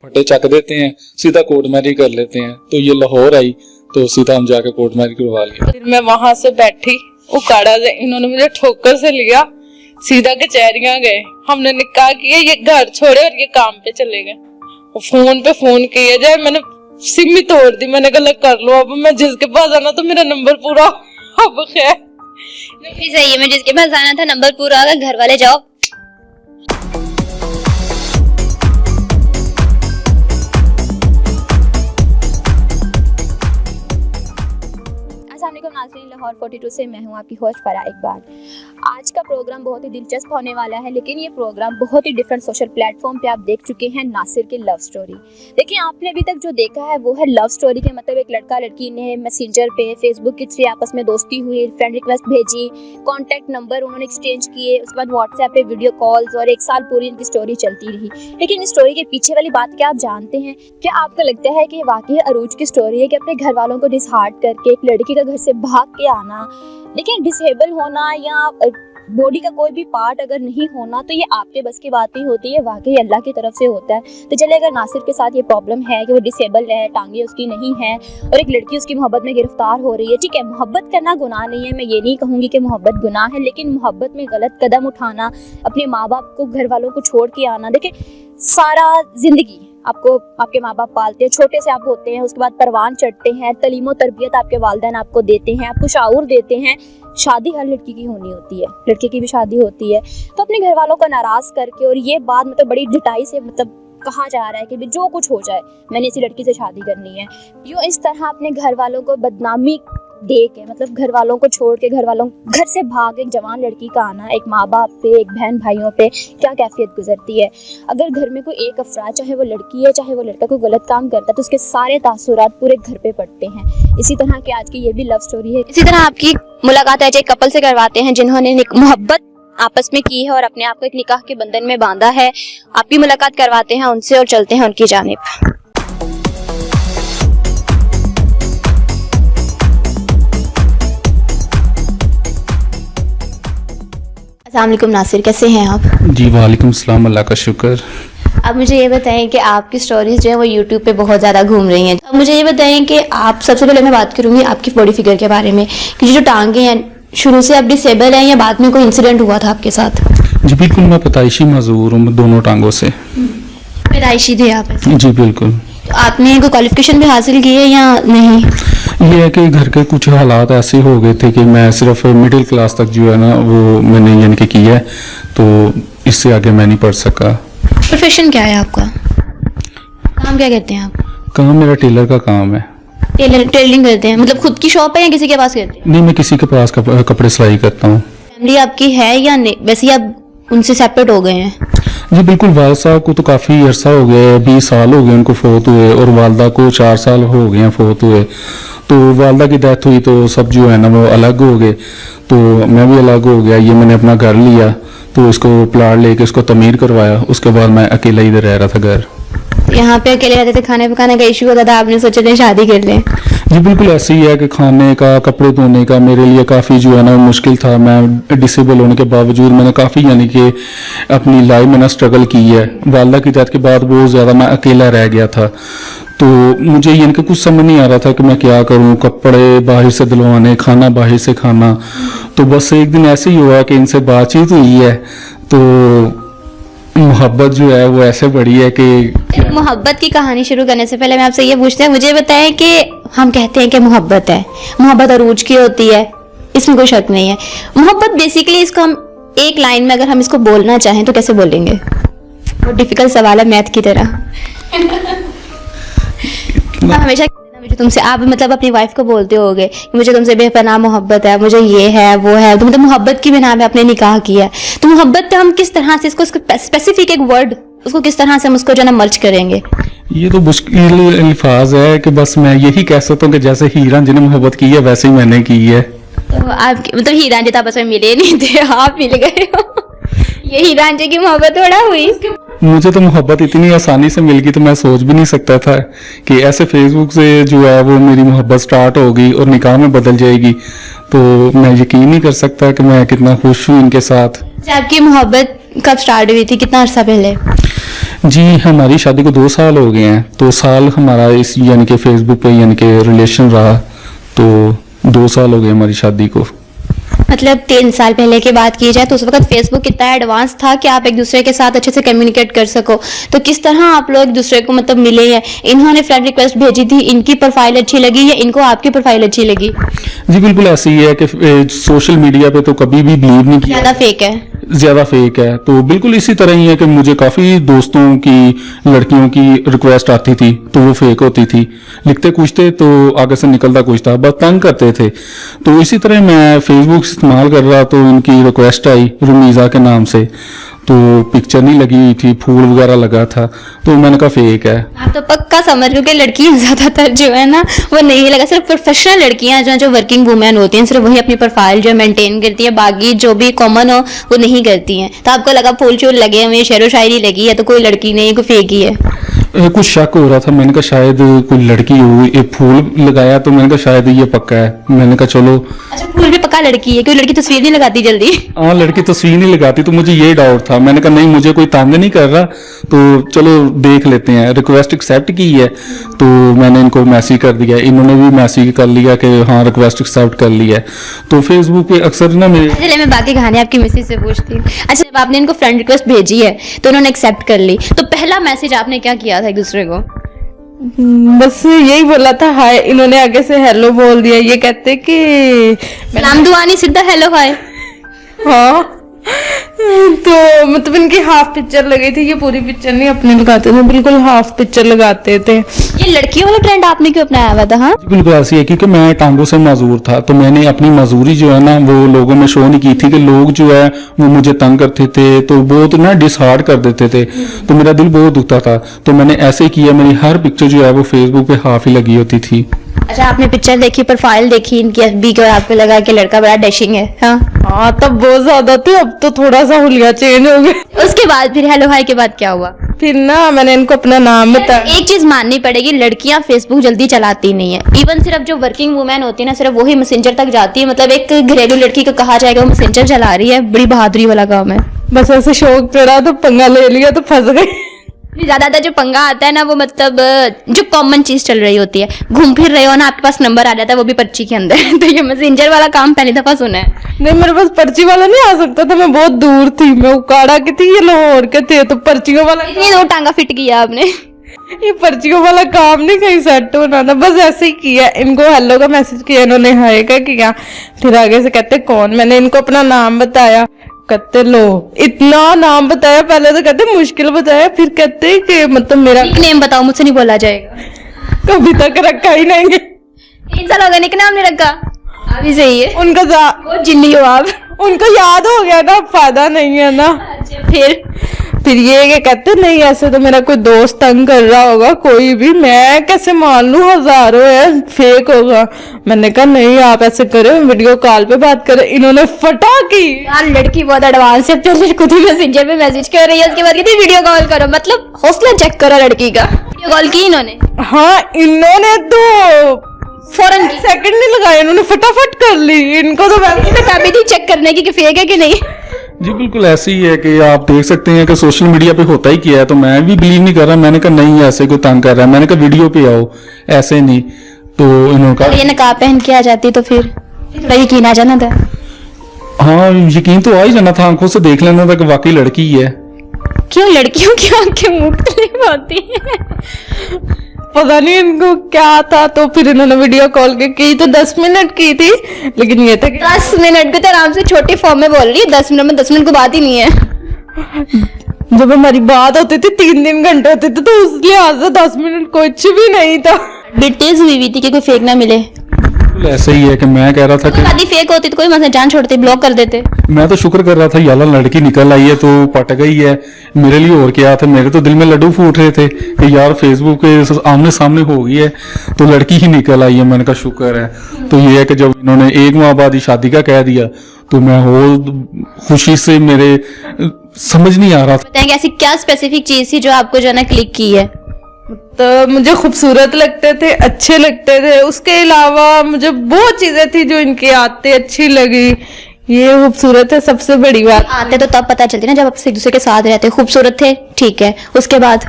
फटे चक देते हैं, सीधा कोर्ट मैरिज कर लेते हैं। तो ये लाहौर आई तो सीधा हम जाकर कोर्ट मैरिज करवा लिया। फिर मैं वहां से बैठी, उकाड़ा से इन्होंने मुझे ठोकर से लिया, सीधा कचहरियां गए, हमने निकाह किया, ये घर छोड़े और ये काम पे चले गए। फोन पे फोन किया जाए, मैंने सिम ही तोड़ दी। मैंने कहा कर लो, अब मैं जिसके पास आना तो मेरा नंबर पूरा। अब खैर सही है, मैं जिसके पास आना था नंबर पूरा आ गया, घर वाले जाओ। नाज़रीन, लाहौर 42 से मैं हूं आपकी होस्ट फराह इकबाल। आज का प्रोग्राम बहुत ही दिलचस्प होने वाला है, लेकिन ये प्रोग्राम बहुत ही डिफरेंट सोशल प्लेटफॉर्म पे आप देख चुके हैं नासिर की लव स्टोरी। देखिए, आपने अभी तक जो देखा है वो है लव स्टोरी के मतलब एक लड़का लड़की ने मैसेंजर पे फेसबुक के थ्रू आपस में दोस्ती हुई, फ्रेंड रिक्वेस्ट भेजी, कॉन्टैक्ट नंबर उन्होंने एक्सचेंज किए, उसके बाद व्हाट्सएप पे वीडियो कॉल्स और 1 साल पूरी इनकी स्टोरी चलती रही। लेकिन इस स्टोरी के पीछे वाली बात क्या आप जानते हैं? क्या आपको लगता है कि वाकई अरूज की स्टोरी है कि अपने घर वालों को डिसहार्ट करके एक लड़की का घर से भाग के आना? लेकिन डिसेबल होना या बॉडी का कोई भी पार्ट अगर नहीं होना तो ये आपके बस की बात नहीं होती है, वाकई अल्लाह की तरफ से होता है। तो चले, अगर नासिर के साथ ये प्रॉब्लम है कि वो डिसेबल है, टांगे उसकी नहीं है और एक लड़की उसकी मोहब्बत में गिरफ्तार हो रही है, ठीक है, मोहब्बत करना गुनाह नहीं है, मैं ये नहीं कहूँगी कि मोहब्बत गुनाह है, लेकिन मोहब्बत में गलत कदम उठाना, अपने माँ बाप को, घर वालों को छोड़ के आना, देखिए सारा जिंदगी आपको आपके माँ बाप पालते हैं, छोटे से आप होते हैं, उसके बाद परवान चढ़ते हैं, तलीम तरबियत आपके वालिदैन आपको देते हैं, आपको शाऊर देते हैं। शादी हर लड़की की होनी होती है, लड़के की भी शादी होती है। तो अपने घर वालों को नाराज़ करके, और ये बात मतलब बड़ी डिटाई से मतलब कहा जा रहा है कि जो कुछ हो जाए मैंने इसी लड़की से शादी करनी है, यूँ इस तरह अपने घर वालों को बदनामी दे के, मतलब घर वालों को छोड़ के, घर से भाग एक जवान लड़की का आना, एक माँ बाप पे, एक बहन भाइयों पे क्या कैफियत गुजरती है। अगर घर में कोई एक अफराद, चाहे वो लड़की है चाहे वो लड़का, कोई गलत काम करता है तो उसके सारे तासुरात पूरे घर पे पड़ते हैं। इसी तरह की आज की ये भी लव स्टोरी है। इसी तरह आपकी मुलाकात आज एक कपल से करवाते हैं जिन्होंने मोहब्बत आपस में की है और अपने आप को एक निकाह के बंधन में बांधा है। आपकी मुलाकात करवाते हैं उनसे और चलते हैं उनकी जानिब। अस्सलाम वालेकुम नासिर, कैसे हैं आप? जी वालेकुम सलाम, अल्लाह का शुक्र। अब मुझे ये बताएं कि आपकी स्टोरीज जो है वो यूट्यूब पे बहुत ज़्यादा घूम रही हैं। अब मुझे ये बताएं कि आप, सबसे पहले मैं बात करूँगी आपकी बॉडी फिगर के बारे में, कि जो टांगे हैं शुरू से आप डिसेबल हैं या बाद में कोई इंसिडेंट हुआ था आपके साथ? जी बिल्कुल, मैं पैदाइशी मजबूर हूँ दोनों टांगों से। पैदाइशी थे आप? जी बिल्कुल। तो आपने कोई क्वालिफिकेशन भी हासिल की है या नहीं? ये है कि घर के कुछ हालात ऐसे हो गए थे कि मैं सिर्फ मिडिल क्लास तक जो है ना वो मैंने यानी कि किया है, तो इससे आगे मैं नहीं पढ़ सका। प्रोफेशन क्या है आपका? काम क्या करते हैं आप? काम मेरा टेलर का काम है। टेलरिंग करते हैं, मतलब खुद की शॉप है या किसी के पास करते हैं? नहीं, मैं किसी के पास कपड़े सिलाई करता हूँ। फैमिली आपकी है या नहीं, वैसे ही आप उनसे सेपरेट हो गए हैं? जी बिल्कुल, वालिद साहब को तो काफ़ी अरसा हो गया है, 20 साल हो गए उनको फोत हुए, और वालदा को 4 साल हो गए हैं फोत हुए। तो वालदा की डेथ हुई तो सब जो है ना वो अलग हो गए, तो मैं भी अलग हो गया। ये मैंने अपना घर लिया तो उसको प्लाट लेके उसको तमीर करवाया, उसके बाद मैं अकेला इधर रह रहा था घर। यहाँ पे अकेले रहते थे, खाने पकाने का इशू होता था, आपने सोचा नहीं शादी कर लें? जी बिल्कुल, ऐसे ही है कि खाने का, कपड़े धोने का मेरे लिए काफ़ी जो है ना मुश्किल था। मैं डिसेबल होने के बावजूद मैंने काफ़ी यानी कि अपनी लाइफ में ना स्ट्रगल की है। वालदा की डेथ के बाद बहुत ज़्यादा मैं अकेला रह गया था, तो मुझे यानी कि कुछ समझ नहीं आ रहा था कि मैं क्या करूं, कपड़े बाहर से दिलवाने, खाना बाहर से खाना। तो बस एक दिन ऐसे ही हुआ कि इनसे बातचीत हुई है, तो मोहब्बत जो है वो ऐसे बढ़ी है कि मोहब्बत की कहानी शुरू करने से पहले मैं आपसे ये पूछते हैं, मुझे बताएं कि हम कहते हैं कि मोहब्बत है, मोहब्बत अरूज की होती है, इसमें कोई शक नहीं है। मोहब्बत बेसिकली, इसको हम एक लाइन में अगर हम इसको बोलना चाहें तो कैसे बोलेंगे? वो डिफिकल्ट सवाल है, मैथ की तरह। हमेशा मुझे तुमसे, आप मतलब अपनी वाइफ को बोलते होगे कि मुझे तुमसे बेपनाह मोहब्बत है, मुझे ये है वो है, तो मतलब मोहब्बत की बिना में आपने निकाह किया है। तो मोहब्बत हम किस तरह से इसको स्पेसिफिक एक वर्ड, उसको किस तरह से हम उसको जो ना मर्ज करेंगे? ये तो मुश्किल अल्फाज है कि बस मैं यही कह सकता हूँ कि जैसे हीरा जी ने मोहब्बत की है वैसे ही मैंने की है। तो आप मतलब हीरा जी तो आपस में मिले नहीं थे, आप मिल गए हो। ये हीरा जी की मोहब्बत थोड़ा हुई? मुझे तो मोहब्बत इतनी आसानी से मिल गई तो मैं सोच भी नहीं सकता था कि ऐसे फेसबुक से जो है वो मेरी मोहब्बत स्टार्ट होगी और निकाह में बदल जाएगी। तो मैं यकीन नहीं कर सकता कि मैं कितना खुश हूँ इनके साथ। आपकी मोहब्बत कब स्टार्ट हुई थी, कितना अर्सा पहले? जी हमारी शादी को 2 साल हो गए हैं, तो साल हमारा इस यानी कि फेसबुक पे यानी कि रिलेशन रहा, तो 2 साल हो गए हमारी शादी को। मतलब 3 साल पहले की बात की जाए तो उस वक्त फेसबुक इतना एडवांस था कि आप एक दूसरे के साथ अच्छे से कम्युनिकेट कर सको। तो किस तरह आप लोग एक दूसरे को मतलब मिले हैं? इन्होंने फ्रेंड रिक्वेस्ट भेजी थी, इनकी प्रोफाइल अच्छी लगी या इनको आपकी प्रोफाइल अच्छी लगी? जी बिल्कुल ऐसे ही है कि सोशल मीडिया पे तो कभी भी बिलीव नहीं किया, ज्यादा फेक है। तो बिल्कुल इसी तरह ही है कि मुझे काफी दोस्तों की लड़कियों की रिक्वेस्ट आती थी तो वो फेक होती थी, लिखते कुछ थे तो आगे से निकलता कुछ था, बस तंग करते थे। तो इसी तरह मैं फेसबुक इस्तेमाल कर रहा तो इनकी रिक्वेस्ट आई रुमीजा के नाम से, तो पिक्चर नहीं लगी हुई थी, फूल वगैरह लगा था, तो मैंने कहा फेक है। आप तो पक्का समझ लो कि लड़कियां ज्यादातर जो है ना वो नहीं लगा, सिर्फ प्रोफेशनल लड़कियां जो वर्किंग वुमेन होती हैं सिर्फ वही अपनी प्रोफाइल जो मेंटेन करती है, बाकी जो भी कॉमन हो वो नहीं करती हैं। तो आपको लगा फूल शूल लगे हुए, शेरो शायरी लगी है, तो कोई लड़की नहीं, कोई फेक ही है? कुछ शक हो रहा था, मैंने कहा शायद कोई लड़की हो, एक फूल लगाया तो मैंने कहा शायद ये पक्का है। मैंने कहा चलो। अच्छा फूल भी पक्का लड़की है, कोई लड़की तस्वीर नहीं लगाती जल्दी? हाँ लड़की तस्वीर नहीं लगाती, तो मुझे ये डाउट था। मैंने कहा नहीं मुझे कोई तंग नहीं कर रहा, तो चलो देख लेते हैं। रिक्वेस्ट एक्सेप्ट की है तो मैंने इनको मैसेज कर दिया, इन्होंने भी मैसेज कर लिया कि हाँ रिक्वेस्ट एक्सेप्ट कर लिया है। तो फेसबुक पे अक्सर ना मेरे, चलिए मैं बाकी कहानी आपकी मिसेज से पूछती हूँ। अच्छा जब आपने इनको फ्रेंड रिक्वेस्ट भेजी है तो उन्होंने एक्सेप्ट कर ली, तो पहला मैसेज आपने क्या किया था एक दूसरे को? बस यही बोला था हाय, इन्होंने आगे से हेलो बोल दिया। ये कहते कि सलाम दुआ नहीं, सीधा हेलो हाय। हाँ तो मतलब इनकी हाफ पिक्चर लगी थी, ये पूरी पिक्चर नहीं अपने लगाते थे, बिल्कुल हाफ पिक्चर लगाते थे। ये लड़कियों वाला ट्रेंड आपने क्यों अपनाया हुआ था? हाँ बिल्कुल ऐसी है क्योंकि मैं टांगों से माजूर था, तो मैंने अपनी मजदूरी जो है ना वो लोगों में शो नहीं की थी कि लोग जो है वो मुझे तंग करते थे, तो बहुत ना डिसहार्ड कर देते थे, तो मेरा दिल बहुत दुखता था। तो मैंने ऐसे ही किया, मेरी हर पिक्चर जो है वो फेसबुक पे हाफ ही लगी होती थी। अच्छा आपने पिक्चर देखी, प्रोफाइल देखी इनकी एफबी की और आपको लगा कि लड़का बड़ा डैशिंग है? हाँ तब बहुत ज्यादा थे, अब तो थोड़ा सा हुलिया चेंज हो गया। उसके बाद फिर हेलो हाय के बाद क्या हुआ? फिर ना मैंने इनको अपना नाम बताया। एक चीज माननी पड़ेगी, लड़कियां फेसबुक जल्दी चलाती नहीं है। इवन सिर्फ जो वर्किंग वुमेन होती है ना सिर्फ वही मैसेंजर तक जाती है। मतलब एक घरेलू लड़की को कहा जाएगा वो मैसेंजर चला रही है, बड़ी बहादुरी वाला काम है। बस ऐसे शौक चढ़ा तो पंगा ले लिया तो फंस गई। ज्यादातर जो पंगा आता है ना वो मतलब जो कॉमन चीज चल रही होती है, घूम फिर रहे हो ना आपके पास नंबर आ जाता है वो भी पर्ची के अंदर। तो ये मैसेंजर वाला काम पहली दफा सुना है। नहीं मेरे पास पर्ची वाला नहीं आ सकता था, मैं बहुत दूर थी, मैं उकाड़ा की थी, ये लाहौर के थे, तो पर्चियों वाला इतनी दो टांगा फिट किया आपने। ये पर्चियों वाला काम नहीं कहीं सेट होना था, बस ऐसे ही किया। इनको हेलो का मैसेज किया, इन्होंने हाय का किया, फिर आगे से कहते कौन, मैंने इनको अपना नाम बताया, कहते लो इतना नाम बताया, पहले तो कहते मुश्किल बताया, फिर कहते कि मतलब मेरा निकनेम बताओ, मुझसे नहीं बोला जाएगा। कभी तक रखा ही नहीं। 3 साल हो गए निकनेम नहीं रखा, अभी सही है। उनका बहुत जिल्ली हो आप। उनको याद हो गया ना, फायदा नहीं है ना। फिर ये कहते नहीं ऐसे तो मेरा कोई दोस्त तंग कर रहा होगा, कोई भी, मैं कैसे मान लूं, हजारों है, फेक होगा। मैंने कहा नहीं आप ऐसे करो, वीडियो कॉल पे बात करो। इन्होंने फटा की। यार लड़की बहुत एडवांस है, पहले खुद ही मैसेंजर पे मैसेज कर रही है, उसके बाद कहती है वीडियो कॉल करो। मतलब हौसला चेक करो लड़की का। वीडियो कॉल की इन्होंने? हाँ इन्होंने तो फौरन सेकंड नहीं लगाए, इन्होंने फटाफट कर ली। इनको तो तभी थी चेक करने की कि फेक है कि नहीं। जी बिल्कुल ऐसे ही है कि आप देख सकते हैं कि सोशल मीडिया पे होता ही किया है, तो मैं भी बिलीव नहीं कर रहा। मैंने कहा नहीं ऐसे कोई तंग कर रहा है, मैंने कहा वीडियो पे आओ, ऐसे नहीं। तो इन्होंने कहा ये नकाब पहन के आ जाती तो फिर यकीन आ जाना था। हाँ यकीन तो आ ही जाना था, आंखों से देख लेना था कि वाकई लड़की ही है। क्यों लड़कियों की आंखें मुख्तलिफ होती हैं? पता नहीं इनको क्या था। तो फिर इन्होंने वीडियो कॉल की तो 10 मिनट की थी, लेकिन ये था कि 10 मिनट को तो आराम से छोटी फॉर्म में बोल रही है, 10 मिनट में 10 मिनट को बात ही नहीं है। जब हमारी बात होती थी 3-3 घंटे होते थे, तो उस लिहाज से 10 मिनट कुछ भी नहीं था। डिटेल्स हुई थी कि कोई फेक ना मिले। ऐसे ही है कि मैं कह रहा था कि शादी फेक होती तो कोई मतलब जान छोड़ते, ब्लॉक कर देते। मैं तो शुक्र कर रहा था याला लड़की निकल आई है तो पट गई है। मेरे लिए और क्या था, मेरे तो दिल में लड्डू फूट रहे थे कि यार फेसबुक के आमने सामने हो गई है तो लड़की ही निकल आई है। मैंने कहा शुक्र है। तो ये है कि जब इन्होंने 1 माह बाद ही शादी का कह दिया तो मैं हो खुशी से मेरे समझ नहीं आ रहा था। बताएंगे ऐसी क्या स्पेसिफिक चीज थी जो आपको जो है ना क्लिक की है? तो मुझे खूबसूरत लगते थे, अच्छे लगते थे। उसके अलावा मुझे बहुत चीजें थी जो इनकी आदतें अच्छी लगी। ये खूबसूरत है सबसे बड़ी बात। आते तो तब पता चलती ना जब आप एक दूसरे के साथ रहते। खूबसूरत थे, ठीक है, उसके बाद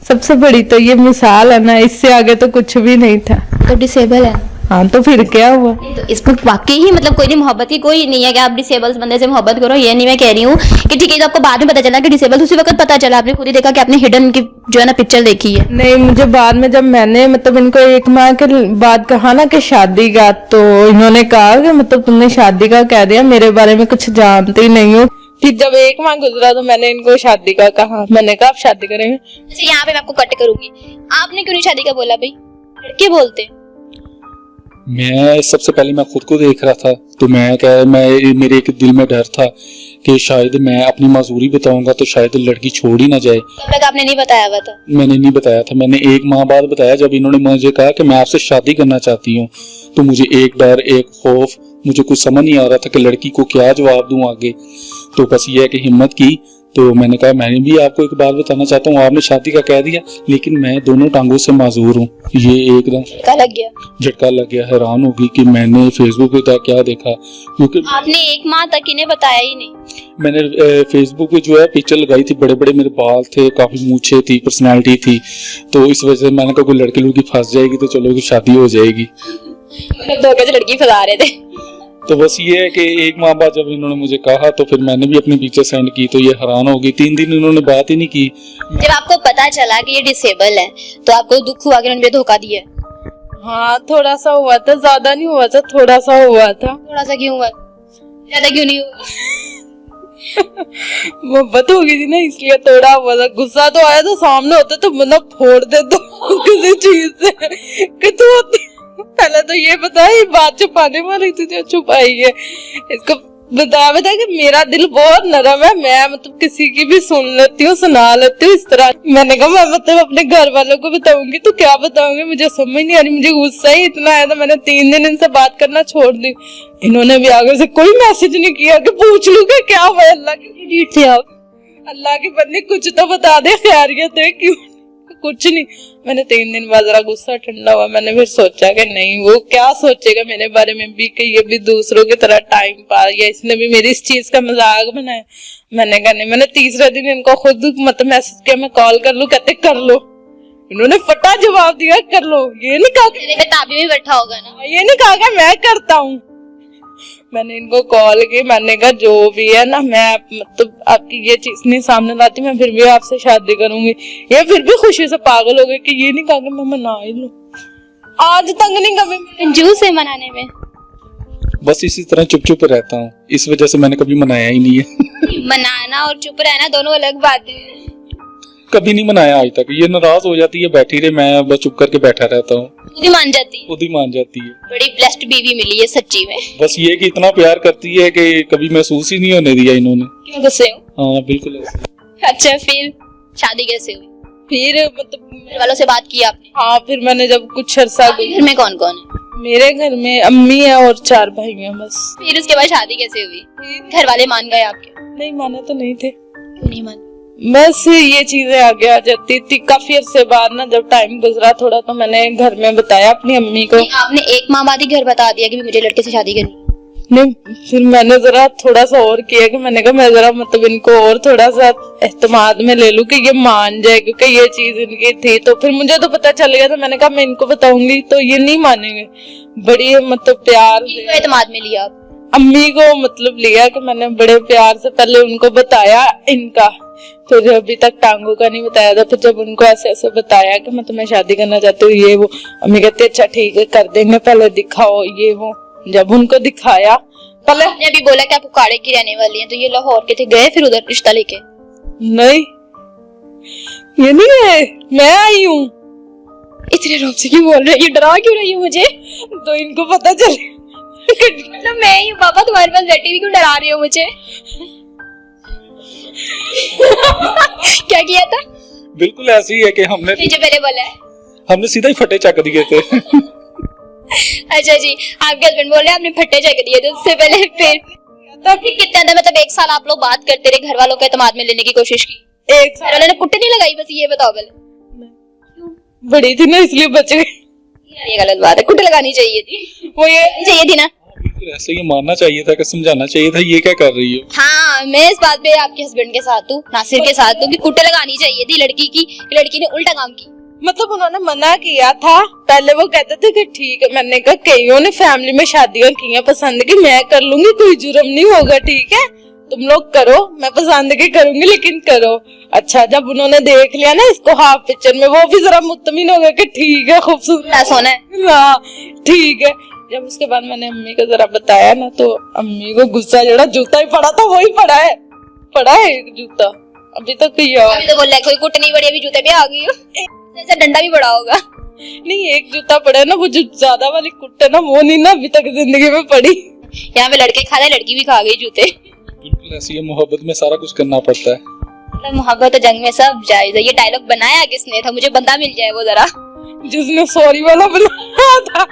सबसे बड़ी तो ये मिसाल है ना, इससे आगे तो कुछ भी नहीं था। तो डिसेबल है। हाँ तो फिर क्या हुआ? तो इसमें वाकई ही मतलब कोई नहीं, मोहब्बत की कोई नहीं है कि आप डिसेबल बंदे से मोहब्बत करो, ये नहीं मैं कह रही हूँ कि ठीक है, तो आपको बाद में पता चला कि डिसेबल, उसी वक्त पता चला, आपने खुद ही देखा कि आपने हिडन की जो है ना पिक्चर देखी है। नहीं, मुझे बाद में जब मैंने मतलब इनको 1 माह के बाद कहा ना कि शादी का, तो इन्होंने कहा कि मतलब तुमने शादी का कह दिया, मेरे बारे में कुछ जानते ही नहीं हो। फिर जब 1 माह गुजरा तो मैंने इनको शादी का कहा, मैंने कहा आप शादी करेंगे। अच्छा, यहाँ पे मैं आपको कट करूंगी, आपने क्यों नहीं शादी का बोला भाई? लड़के बोलते। मैं सबसे पहले मैं खुद को देख रहा था, तो मेरे एक दिल में डर था कि शायद मैं अपनी मजबूरी बताऊंगा तो शायद लड़की छोड़ ही ना जाए। तब तक आपने नहीं बताया हुआ था? मैंने नहीं बताया था, मैंने 1 माह बाद बताया जब इन्होंने मुझे कहा कि मैं आपसे शादी करना चाहती हूँ। तो मुझे एक डर, एक खौफ, मुझे कुछ समझ नहीं आ रहा था कि लड़की को क्या जवाब दूं आगे। तो बस ये है कि हिम्मत की, तो मैंने कहा मैंने भी आपको एक बात बताना चाहता हूँ, आपने शादी का कह दिया लेकिन मैं दोनों टांगों से माजूर हूँ। ये एकदम झटका लग गया, हैरान होगी कि मैंने फेसबुक पे क्या देखा, क्योंकि आपने 1 माह तक इन्हें बताया ही नहीं। मैंने फेसबुक पे जो है पिक्चर लगाई थी, बड़े बड़े मेरे बाल थे, काफी मूछें थी, पर्सनालिटी थी, तो इस वजह से मैंने कहा कोई लड़की फंस जाएगी तो चलो शादी हो जाएगी। धोखे से लड़की फंसा रहे थे। तो बस ये है कि 1 माह बाद जब इन्होंने मुझे कहा तो फिर मैंने भी अपनी पिक्चर सेंड की, तो ये हैरान हो गई। 3 दिन इन्होंने बात ही नहीं की। जब आपको पता चला कि ये डिसेबल है तो आपको दुख हुआ कि उन्होंने धोखा दिया? हाँ थोड़ा सा हुआ था, ज्यादा नहीं हुआ था, थोड़ा सा हुआ था। थोड़ा सा क्यों हुआ, ज्यादा क्यों नहीं हुआ? मोहब्बत हो गई थी ना, इसलिए थोड़ा हुआ था। गुस्सा तो आया था, सामने होता तो बंदा फोड़ दे तो किसी चीज से कि तू पहले तो ये बता, ये बात छुपाने वाली थी जो छुपाई है। इसको बताया कि मेरा दिल बहुत नरम है, मैं मतलब किसी की भी सुन लेती हूँ, सुना लेती हूँ इस तरह। मैंने कहा मैं मतलब अपने घर वालों को बताऊंगी, तो क्या बताऊंगी, मुझे समझ नहीं आ रही। मुझे गुस्सा ही इतना आया था, मैंने 3 दिन इनसे बात करना छोड़ दी। इन्होंने भी आगे से कोई मैसेज नहीं किया कि पूछ लूं कि क्या हुआ। अल्लाह की डीट थे आप, अल्लाह की बंदी कुछ तो बता दे, खैरियत है क्यों? कुछ नहीं। मैंने 3 दिन बाद जरा गुस्सा ठंडा हुआ, मैंने फिर सोचा कि नहीं, वो क्या सोचेगा मेरे बारे में भी कि ये भी दूसरों की तरह टाइम पास, या इसने भी मेरी इस चीज का मजाक बनाया। मैंने कहा नहीं। मैंने तीसरे दिन इनको खुद मतलब मैसेज किया, मैं कॉल कर लूं, कहते कर लो। इन्होंने फटा जवाब दिया कर लो। ये नहीं कहा ताबी में बैठा होगा ना, ये नहीं कहा कि मैं करता हूँ। मैंने इनको कॉल की, मैंने कहा जो भी है ना, मैं मतलब आपकी ये चीज नहीं सामने लाती, मैं फिर भी आपसे शादी करूंगी। ये फिर भी खुशी से पागल हो गए कि ये नहीं कहा कि मैं मना ही लूं। आज तक नहीं कभी कंजूस है मनाने में, बस इसी तरह चुप चुप रहता हूँ, इस वजह से मैंने कभी मनाया ही नहीं है। मनाना और चुप रहना दोनों अलग बातें हैं। कभी नहीं मनाया आज तक। ये नाराज हो जाती है, बैठी रहे, मैं बस चुप करके बैठा रहता हूँ। खुद ही मान जाती है। खुद ही मान जाती है। बड़ी ब्लेस्ड बीवी मिली है सच्ची में। बस ये कि इतना प्यार करती है कि कभी महसूस ही नहीं होने दिया इन्होंने। क्यों गुस्से हो? हाँ बिल्कुल ऐसे। अच्छा, फिर शादी कैसे हुई? फिर मतलब घर वालों से बात की आपने? हाँ, फिर मैंने जब कुछ अर्सा, घर में कौन कौन है? मेरे घर में अम्मी है और 4 भाई हैं बस। फिर उसके बाद शादी कैसे हुई? घर वाले मान गए आपके? नहीं माने तो नहीं थे। क्यों नहीं माने? बस ये चीजें आगे आ जाती थी। काफी अरसे बाद ना जब टाइम गुजरा थोड़ा, तो मैंने घर में बताया अपनी अम्मी को। आपने 1 माह बाद ही घर बता दिया कि मुझे लड़के से शादी करनी? नहीं, फिर मैंने जरा थोड़ा सा और किया कि मैंने कहा मैं जरा मतलब इनको और थोड़ा सा एहतमाद में ले लूं कि ये मान जाए, क्योंकि ये चीज इनकी थी। तो फिर मुझे तो पता चल गया था, मैंने कहा मैं इनको बताऊंगी तो ये नहीं मानेंगे। बड़ी मतलब प्यार से एतमाद में लिया आप? अम्मी को मतलब लिया कि मैंने बड़े प्यार से पहले उनको बताया इनका, फिर अभी तक टांगों का नहीं बताया था। फिर जब उनको ऐसे ऐसे बताया कि मैं तुम्हें शादी करना चाहती हूँ ये वो, अम्मी कहती अच्छा ठीक है कर देंगे, पहले दिखाओ ये वो। जब उनको दिखाया, पहले आपने अभी बोला कि आप उकाड़े की रहने वाली हैं, तो ये लाहौर के थे, गए फिर उधर रिश्ता लेके? नहीं, ये नहीं है, मैं आई हूँ। इतने रोब से क्यों बोल रही है, डरा क्यों रही है मुझे? तो इनको पता चले मतलब मैं ही पापा तुम्हारे पास बैठी हुई, क्यों डरा रही हो मुझे? क्या किया था? बिल्कुल ऐसे ही है कि हमने पहले बोला है, हमने सीधा ही फटे चक दिए थे। अच्छा जी, आपके हस्बैंड बोल रहे हैं आपने फट्टे चक दिए थे उससे पहले। फिर कितने अंदर मतलब 1 साल आप लोग बात करते रहे, घर वालों को एतमाद में लेने की कोशिश की? 1 साल ने कुट्टे नहीं लगाई? बस ये बताओ पहले। बड़ी थी ना इसलिए बच गई। ये गलत बात है, कुट्टे लगानी चाहिए थी। वो ये चाहिए थी ना? बिल्कुल ऐसे ही मानना चाहिए था कि समझाना चाहिए था, ये क्या कर रही हो। हाँ, मैं इस बात पे आपके हस्बैंड के साथ हूँ, नासिर के साथ हूँ कि कुट्टे लगानी चाहिए थी लड़की की, लड़की ने उल्टा काम की। मतलब उन्होंने मना किया था, पहले वो कहते थे कि ठीक है, मैंने कहा कईयों ने फैमिली में शादियां की हैं पसंद की, मैं कर लूंगी, कोई जुर्म नहीं होगा, ठीक है तुम लोग करो, मैं पसंद की करूंगी लेकिन करो। अच्छा, जब उन्होंने देख लिया ना इसको हाफ पिक्चर में, वो भी जरा मुतमिन हो गया कि ठीक है खूबसूरत सोना है, हाँ ठीक है। जब उसके बाद मैंने अम्मी को जरा बताया ना, तो अम्मी को गुस्सा, जरा जूता ही पड़ा था वही पड़ा है एक जूता अभी तक तो यार। अभी तो बोल रहा है कोई कुट नहीं पड़ी, अभी जूते पे आ गई हो, जैसे डंडा भी पड़ा होगा। नहीं, एक जूता पड़ा है ना, वो जो ज्यादा वाली कुट है ना, वो नहीं ना अभी तक जिंदगी में पड़ी। यहाँ पे लड़के खा रहे, लड़की भी खा गई जूते। बिल्कुल ऐसी है, मोहब्बत में सारा कुछ करना पड़ता है। मतलब मोहब्बत और जंग में सब जायज है। ये डायलॉग बनाया किसने था, मुझे बंदा मिल जाए वो जरा। जिसने सॉरी वाला बनाया था।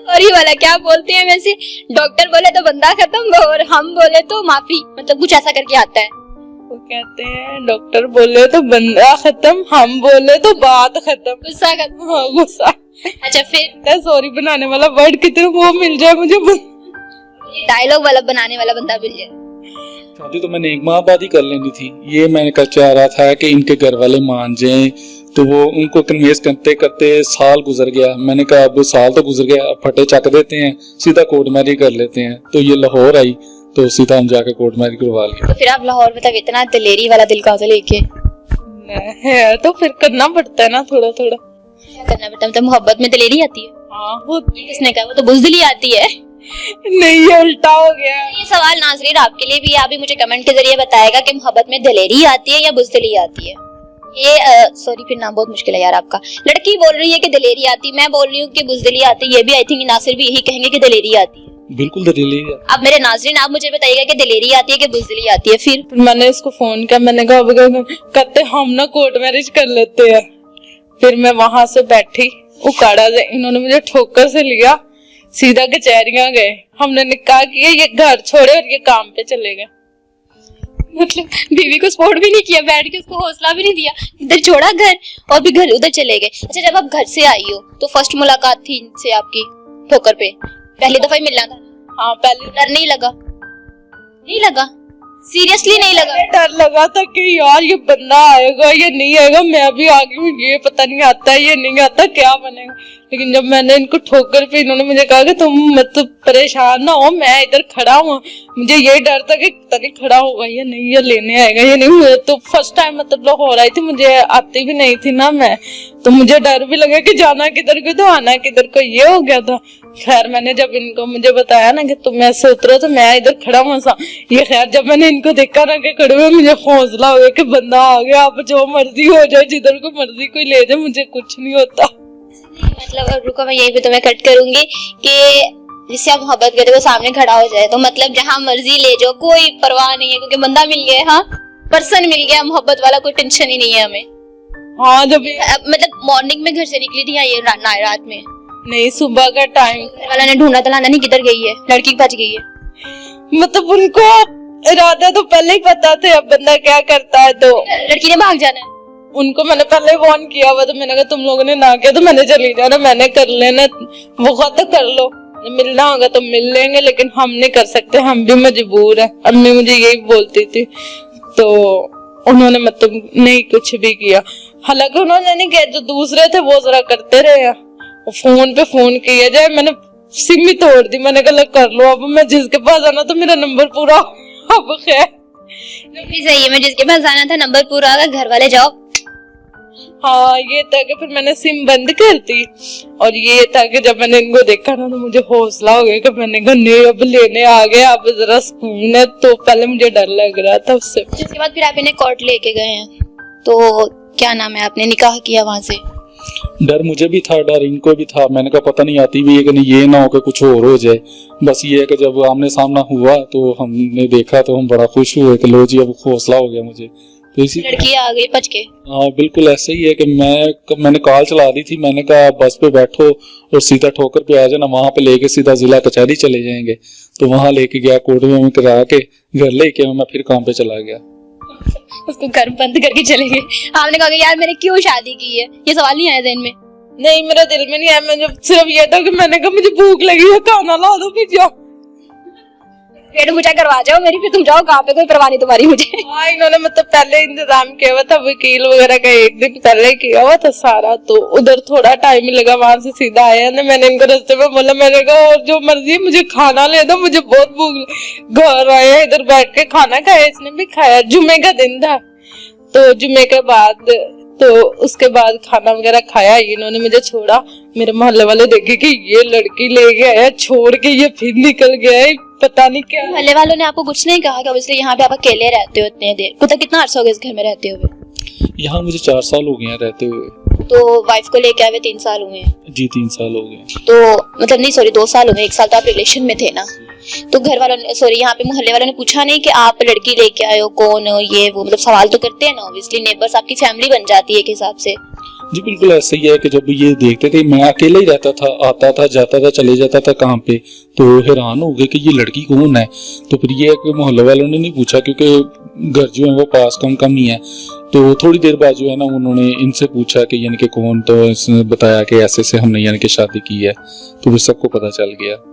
सॉरी वाला क्या बोलते हैं वैसे, डॉक्टर बोले तो बंदा खत्म और हम बोले तो माफी, मतलब कुछ ऐसा करके आता है। वो कहते हैं डॉक्टर बोले तो बंदा खत्म, हम बोले तो बात खत्म, गुस्सा खत्म। हाँ गुस्सा। अच्छा, फिर सॉरी बनाने वाला वर्ड कितने वो मिल जाए मुझे, डायलॉग वाला बनाने वाला बंदा मिल जाए। शादी तो मैंने एक माह बाद ही कर लेनी थी, ये मैंने कहा चाह रहा था कि इनके घर वाले मान जाएं, तो वो उनको कन्वेंस करते करते साल गुजर गया। मैंने कहा अब साल तो गुजर गया, अब फटे चक देते हैं, सीधा कोर्ट मैरिज कर लेते हैं। तो ये लाहौर आई तो सीधा हम जाके कोर्ट मैरिज करवा लिया। तो फिर आप लाहौर मतलब इतना दिलेरी वाला दिल कहाँ से लेके है, तो फिर करना पड़ता है ना थोड़ा थोड़ा। क्या करना पड़ता है, मतलब मोहब्बत में दिलेरी आती है? हाँ होती। किसने कहा, वो तो बुज़दिली आती है। नहीं, ये उल्टा हो गया। ये सवाल नाज़रीन आपके लिए भी, आप भी मुझे कमेंट के जरिए बताएगा कि मोहब्बत में दिलेरी आती है या बुज़दिली आती है। ये सॉरी, फिर नाम बहुत मुश्किल है यार आपका। लड़की बोल रही है कि दिलेरी आती, मैं बोल रही हूँ कि बुज़दिली आती। ये भी आई थिंक नासिर भी यही कहेंगे कि दिलेरी आती है। बिल्कुल दिलेरी है। अब मेरे नाज़रीन आप मुझे बताइएगा कि दिलेरी आती है कि बुज़दिली आती है। फिर मैंने इसको फोन किया, मैंने कहा कहते हम ना कोर्ट मैरिज कर लेते हैं। फिर मैं वहां से बैठी, उकाड़ा से इन्होंने मुझे ठोकर से लिया, सीधा कचहरियां गए, हमने निकाह किया, ये घर छोड़े और ये काम पे चले गए। मतलब बीवी को सपोर्ट भी नहीं किया, बैठ के उसको हौसला भी नहीं दिया, इधर छोड़ा घर और भी घर उधर चले गए। अच्छा, जब आप घर से आई हो तो फर्स्ट मुलाकात थी इनसे आपकी ठोकर पे, पहली दफा ही मिलना था? हाँ पहले डर नहीं लगा? नहीं लगा, सीरियसली नहीं लगा? डर लगा था कि यार ये बंदा आएगा या नहीं आएगा, मैं भी आ गई हूँ, ये पता नहीं आता है ये नहीं आता, क्या बनेगा। लेकिन जब मैंने इनको ठोकर पे, इन्होंने मुझे कहा कि तुम मतलब परेशान ना हो, मैं इधर खड़ा हूँ, मुझे ये डर था कि तभी खड़ा होगा या नहीं, ये लेने आएगा या नहीं हुआ। तो फर्स्ट टाइम मतलब लाहौर आई थी, मुझे आती भी नहीं थी ना मैं, तो मुझे डर भी लगा कि जाना किधर को तो आना किधर को, ये हो गया था। खैर मैंने जब इनको मुझे बताया ना कि तुम ऐसे उतरो, तो मैं इधर खड़ा हुआ था। ये खैर जब मैंने इनको देखा ना कि खड़े हुए, मुझे हौसला हो गया कि बंदा आ गया, अब जो मर्जी हो जाए, जिधर को मर्जी कोई ले जाए, मुझे कुछ नहीं होता। मतलब रुको, मैं यही पे तुम्हें कट करूंगी कि जिससे आप मोहब्बत करते हो सामने खड़ा हो जाए, तो मतलब जहाँ मर्जी ले जाओ, कोई परवाह नहीं है, क्योंकि बंदा मिल गया, हाँ पर्सन मिल गया मोहब्बत वाला, कोई टेंशन ही नहीं है हमें। हाँ जब मतलब मॉर्निंग में घर से निकली थी या ये रात में? नहीं, सुबह का टाइम। घर वाला ने ढूंढा तलाना नहीं किधर गई है, लड़की बच गई है। मतलब उनको इरादा तो पहले ही पता थे अब बंदा क्या करता है, तो लड़की ने भाग जाना है। उनको मैंने पहले वार्न किया हुआ, तो मैंने कहा तुम लोगों ने ना किया तो मैंने चली जाना, मैंने कर लेना, वो तो कर लो, मिलना होगा तो मिल लेंगे, लेकिन हम नहीं कर सकते, हम भी मजबूर है। अम्मी मुझे यही बोलती थी, तो उन्होंने मतलब नहीं कुछ भी किया। हालांकि उन्होंने नहीं किया, जो दूसरे थे वो जरा करते रहे, फोन पे फोन किया जाए, मैंने सिम ही तोड़ दी, मैंने कहा कर लो, अब मैं जिसके पास आना तो मेरा नंबर पूरा। अब खैर सही है, मैं जिसके पास आना था नंबर पूरा आ गया, घर वाले जाओ। हाँ ये था कि फिर मैंने सिम बंद कर दी, और ये था कि जब मैंने इनको देखा ना, तो मुझे हौसला हो गया कि मैंने कहा नहीं अब लेने आ गया, अब जरा सुकून है। तो पहले मुझे डर लग रहा था उससे। उसके बाद फिर आप इन्हें कोर्ट लेके गए हैं, तो क्या नाम है, आपने निकाह किया वहां से? डर मुझे भी था, डर इनको भी था। मैंने कहा पता नहीं आती भी है कि नहीं, ये ना हो कि कुछ और हो जाए। बस ये है कि जब आमने सामना हुआ तो हमने देखा तो हम बड़ा खुश हुए कि लो जी अब हौसला हो गया मुझे। तो इसी लड़की आ गई बच के। हाँ बिल्कुल ऐसे ही है कि मैंने कॉल चला दी थी, मैंने कहा बस पे बैठो और सीधा ठोकर पे आ जाना, वहां पे लेके सीधा जिला कचहरी चले जाएंगे। तो वहां लेके गया, कोर्ट में करा के घर लेके मैं फिर काम पे चला गया। उसको घर बंद करके चले गए। आपने कहा कि यार मैंने क्यों शादी की है, ये सवाल नहीं आया ज़हन में? नहीं, मेरा दिल में नहीं आया, मैं जब सिर्फ ये था कि मैंने कहा मुझे भूख लगी है, खाना ला दो, फिर जाओ। पेट पूजा करवा जाओ मेरी, फिर तुम जाओ काम पे, कोई परवाह नहीं तुम्हारी मुझे। हाँ, इन्होंने मतलब पहले इंतजाम किया हुआ था, वकील वगैरह का एक दिन पहले किया हुआ था सारा, तो उधर थोड़ा टाइम ही लगा, वहां से सीधा आया ना। मैंने इनको रास्ते में बोला, मैंने कहा और जो मर्जी मुझे खाना ले दो, मुझे बहुत भूख। घर आया, इधर बैठ के खाना खाया, इसने भी खाया। जुम्मे का दिन था, तो जुम्मे के बाद तो उसके बाद खाना वगैरह खाया, इन्होंने मुझे छोड़ा। मेरे मोहल्ले वाले देखे कि ये लड़की लेके आया, छोड़ के ये फिर निकल गया है, पता नहीं क्या। मोहल्ले वालों ने आपको कुछ नहीं कहा कि ऑब्वियसली यहाँ पे आप अकेले रहते हो इतने देर, मतलब कितना अर्सा हो गया इस घर में रहते हुए? यहाँ मुझे 4 साल हो गए हैं रहते हुए। तो वाइफ को लेके आए हुए 3 साल हुए हैं? जी 3 साल हो गए। तो मतलब नहीं सॉरी 2 साल हो गए, 1 साल तो आप रिलेशन में थे ना। तो घर वालों ने सॉरी यहाँ पे मोहल्ले वालों ने पूछा नहीं कि आप लड़की लेके आए हो, कौन हो ये वो, मतलब सवाल तो करते हैं ना ऑब्वियसली, नेबर्स आपकी फैमिली बन जाती है एक हिसाब से। जी बिल्कुल ऐसा ही है कि जब ये देखते थे, मैं अकेले ही रहता था, आता था जाता था चले जाता था काम पे, तो हैरान हो गए कि ये लड़की कौन है। तो फिर ये कि मोहल्ले वालों ने नहीं पूछा, क्योंकि घर जो है वो पास कम ही है। तो थोड़ी देर बाद जो है ना उन्होंने इनसे पूछा कि यानी कि कौन, तो इसने बताया कि ऐसे से हमने यानी कि शादी की है। तो फिर सबको पता चल गया,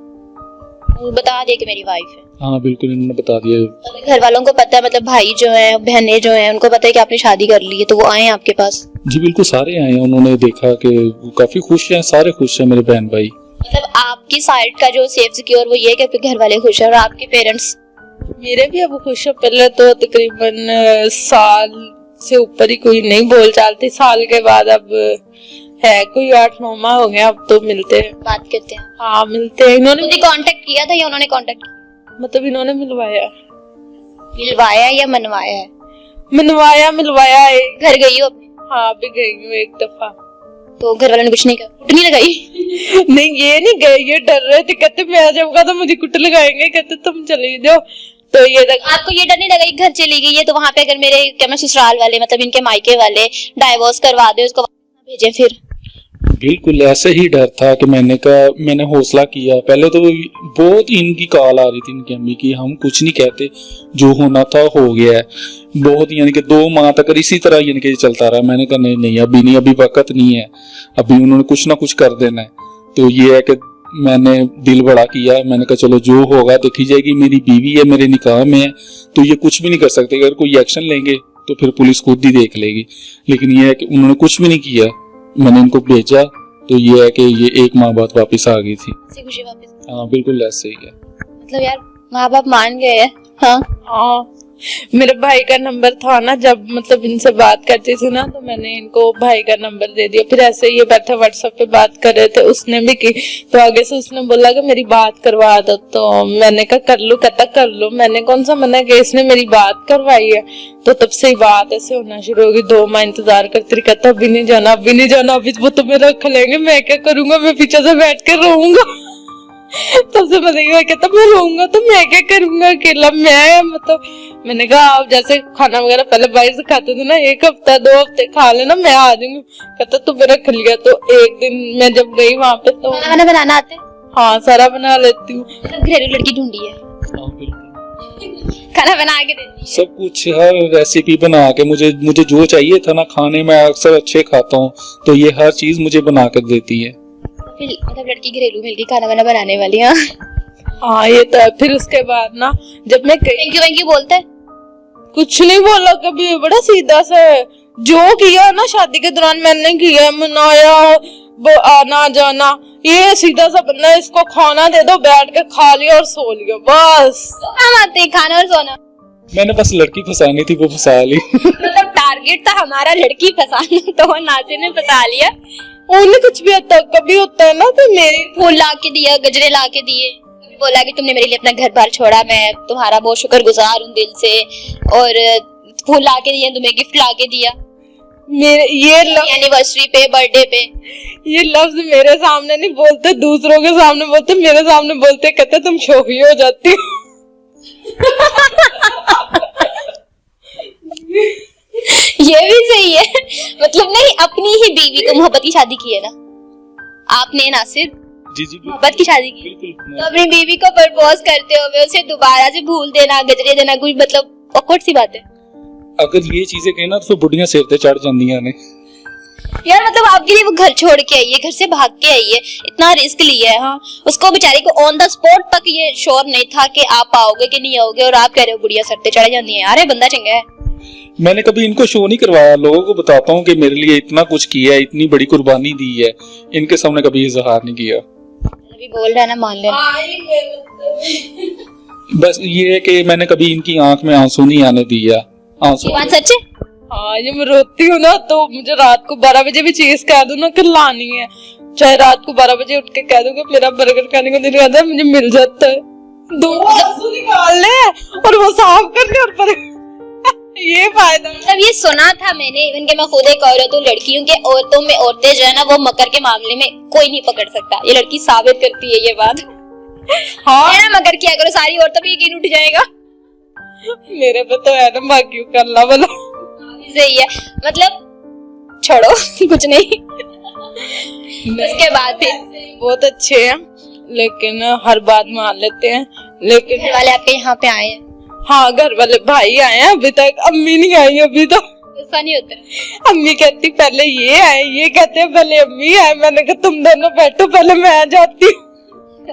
बता दिया कि मेरी वाइफ है। हाँ बिल्कुल इन्होंने बता दिया। घर वालों को पता है, मतलब भाई जो है बहनें जो है उनको पता है कि आपने शादी कर ली है, तो वो आए हैं आपके पास? जी बिल्कुल सारे आए हैं, उन्होंने देखा कि वो काफी खुश हैं, सारे खुश हैं मेरे बहन भाई। मतलब आपकी साइड का जो सेफ सिक्योर वो ये है कि आपके घर वाले खुश हैं, और आपके पेरेंट्स? मेरे भी अब खुश है। पहले तो तकरीबन साल से ऊपर ही कोई नहीं बोल चालती, साल के बाद अब है कोई 8-9 माह हो गया, अब तो मिलते हैं, बात करते हैं। हाँ मिलते हैं। इन्होंने कांटेक्ट किया था या उन्होंने कांटेक्ट किया? मतलब इन्होंने मिलवाया या मनवाया है? मिलवाया है। घर गई हो अपने? हाँ अभी गई हूँ एक दफा। तो घर वालों ने कुछ नहीं कहा, कुट नहीं लगाई? नहीं ये नहीं गए, ये डर रहे थे, कहते मैं आ जाऊंगा तो मुझे कुट लगाएंगे, कहते तुम चले जाओ। तो ये आपको ये डर नहीं लगा घर चली गई है तो वहाँ पे अगर मेरे क्या मैं ससुराल वाले मतलब इनके मायके वाले डाइवोर्स करवा दे, उसको भेजे? फिर बिल्कुल ऐसे ही डर था कि मैंने हौसला किया। पहले तो बहुत इनकी कॉल आ रही थी इनकी अम्मी की, हम कुछ नहीं कहते, जो होना था हो गया है। बहुत यानी कि 2 माह तक इसी तरह यानी कि चलता रहा। मैंने कहा नहीं अभी वक्त नहीं है, अभी उन्होंने कुछ ना कुछ कर देना है। तो ये है कि मैंने दिल बड़ा किया, मैंने कहा चलो जो होगा देखी जाएगी, मेरी बीवी है, मेरे निकाह में है, तो ये कुछ भी नहीं कर सकते। अगर कोई एक्शन लेंगे तो फिर पुलिस खुद ही देख लेगी। लेकिन ये है कि उन्होंने कुछ भी नहीं किया, मैंने इनको भेजा, तो ये है कि ये 1 माह बाद वापस आ गई थी। खुशी वापस? हाँ बिल्कुल ऐसे ही है। मतलब यार माँ बाप मान गए हैं। हाँ मेरे भाई का नंबर था ना, जब मतलब इनसे बात करती थी ना, तो मैंने इनको भाई का नंबर दे दिया। फिर ऐसे ये बैठे व्हाट्सएप पे बात कर रहे थे, उसने भी की, तो आगे से उसने बोला कि मेरी बात करवा दो। तो मैंने कहा कर लो, कहता कर लो। मैंने कौन सा मना किया, इसने मेरी बात करवाई है। तो तब से ही बात ऐसे होना शुरू होगी। 2 माह इंतजार करती रही, कहता अभी नहीं जाना, अभी वो तुम्हें रख लेंगे, मैं क्या करूंगा, मैं पीछे से बैठ के रोऊंगा। तब से मैं कहता मैं रोऊंगा तो मैं क्या करूंगा अकेला, मैं मतलब मैंने कहा आप जैसे खाना वगैरह पहले बाहर से खाते थे ना, 1 हफ्ता 2 हफ्ते खा लेना, मैं आ जाऊंगी। कहता तू मेरा खिल गया। तो एक दिन मैं जब गई वहां पे, तो खाना बनाना आता है? हाँ सारा बना लेती हूँ। घरेलू लड़की ढूंढी है, खाना बना के देती है, सब कुछ, हर रेसिपी बना के, मुझे जो चाहिए था ना खाने में, अक्सर अच्छे खाता हूँ, तो ये हर चीज मुझे बना कर देती है। मतलब लड़की घरेलू मिलके खाना बनाने वाली। हाँ ये तो है। फिर उसके बाद ना जब मैं थैंक यू बोलता है? कुछ नहीं बोला कभी, बड़ा सीधा सा है। जो किया ना शादी के दौरान मैंने किया, मनाया, आना जाना, ये सीधा सा बंदा है। इसको खाना दे दो, बैठ के खा लिया और सो लिया, बस। तो काम आते हैं खाना और सोना। मैंने बस लड़की फंसानी थी, वो फंसा ली। मतलब टारगेट था हमारा लड़की फंसाना, तो नासिर ने फंसा लिया। उन्हें कुछ भी कभी होता है ना, तो मेरे फूल ला के दिया, गजरे ला के दिए, बोला कि तुमने मेरे लिए अपना घर बार छोड़ा, मैं तुम्हारा बहुत शुक्रगुजार हूँ दिल से, और फूल ला के दिया, तुम्हें गिफ्ट ला के दिया मेरे ये एनिवर्सरी पे, बर्थडे पे। ये लफ्ज मेरे सामने नहीं बोलते, दूसरों के सामने बोलते, मेरे सामने बोलते, कहते तुम शोखी हो जाती हो। ये भी सही है, मतलब नहीं अपनी ही बीवी को मोहब्बत की शादी की है ना आपने नासिर? जी मोहब्बत की शादी की, बिल्कुल। तो अपनी बीवी को प्रपोज करते हुए उसे दोबारा से भूल देना, गजरे देना, कुछ मतलब ऑकवर्ड सी बात है। अगर ये चीजें कहे ना तो बुढ़ियां सिर ते चढ़ जांदियां ने। यार मतलब आपके लिए वो घर छोड़ के आई है, घर से भाग के आई है, इतना रिस्क लिया है। हाँ, उसको बेचारी को ऑन द स्पॉट तक ये श्योर नहीं था कि आप आओगे कि नहीं आओगे, और आप कह रहे हो गुड़िया सर पे चढ़ जाती है। यार ये बंदा चंगा है। मैंने कभी इनको शो नहीं करवाया, लोगों को बताता हूँ कि मेरे लिए इतना कुछ किया है, इतनी बड़ी कुर्बानी दी है, इनके सामने कभी इजहार नहीं किया। अभी बोल रहा है ना, मान लेना। बस ये है कि मैंने कभी इनकी आंख में आंसू नहीं आने दिया। आंसू ये बात सच है। हाँ, ये मैं रोती हूँ ना तो मुझे रात को 12 बजे भी चीज कह दूं ना कि लानी है, चाहे रात को 12 बजे उठ के कह दूं कि मेरा बर्गर खाने को दिल करता है, मुझे मिल जाता है। 2 आंसू निकाल ले और वो साफ कर ले और पर ये फायदा। मतलब ये सुना था मैंने, इवन के मैं खुद एक औरत हूँ, लड़कियों के औरतों में औरतें जो है ना वो मकर के मामले में कोई नहीं पकड़ सकता। ये लड़की साबित करती है ये बात। हाँ, है ना, मकर किया करो, सारी औरतों पे यकीन उठ जाएगा। मेरे पे तो है ना, बाकी का अल्लाह वाला सही है, मतलब छोड़ो कुछ नहीं। उसके बाद फिर बहुत अच्छे हैं लेकिन हर बात मान लेते हैं। लेकिन घर वाले आपके यहाँ पे आए हैं, हाँ, घर वाले भाई आए हैं, अभी तक अम्मी नहीं आई अभी तो। गुस्सा नहीं होता? अम्मी कहती पहले ये आए, ये कहते हैं पहले अम्मी आए। मैंने कहा तुम दोनों बैठो, पहले मैं आ जाती हूँ।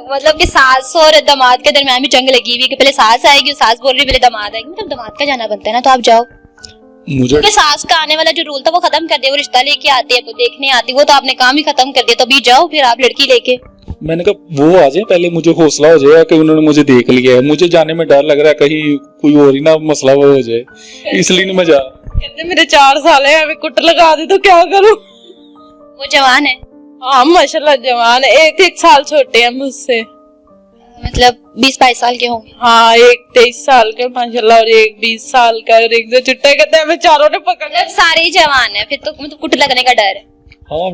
मतलब कि सास और दामाद के दरम्यान भी जंग लगी हुई कि पहले सास आएगी, सास बोल रही पहले दामाद आएगी। मतलब दामाद का जाना बनता है ना, तो आप जाओ। मुझे कि सास का आने वाला जो रूल था वो खत्म कर दिया, वो रिश्ता लेके आती है, वो देखने आती, वो तो आपने काम ही खत्म कर दिया। तो अभी जाओ फिर आप लड़की लेके। मैंने कहा वो आ जाए पहले, मुझे हौसला हो जाएगा कि उन्होंने मुझे देख लिया है। मुझे जाने में डर लग रहा है कहीं कोई और ही ना मसला वो हो जाए, इसलिए नहीं मैं जा। कहते मेरे 4 साल है, अभी कुट लगा दे तो क्या करूँ। वो जवान है, हाँ माशाल्लाह जवान है, 1 साल छोटे हैं मुझसे। मतलब 20-22 साल के होंगे। हाँ, एक 23 साल का माशाल्लाह और एक 20 साल का और एक जो चिट्टा कहते हैं, हमें चारों ने पकड़। मतलब सारे ही जवान है, फिर तो मतलब कुट लगने का डर है। हाँ,